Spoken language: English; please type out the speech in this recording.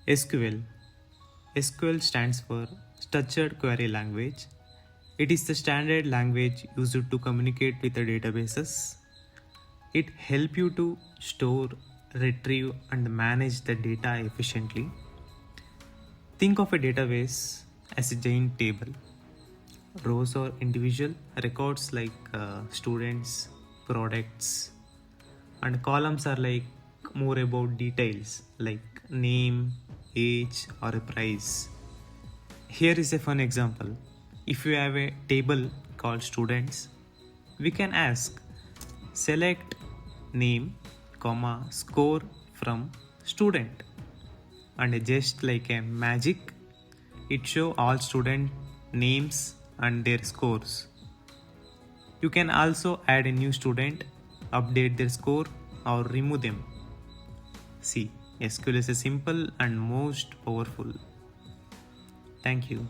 SQL. SQL stands for Structured Query Language. It is the standard language used to communicate with the databases. It helps you to store, retrieve, and manage the data efficiently. Think of a database as a giant table. Rows are individual records like students, products, and columns are like more about details like name, age, or a price. Here is a fun example. If you have a table called students, we can ask select name, comma, score from student, and just like a magic, it show all student names and their scores. You can also add a new student, update their score, or remove them. See, SQL is a simple and most powerful. Thank you.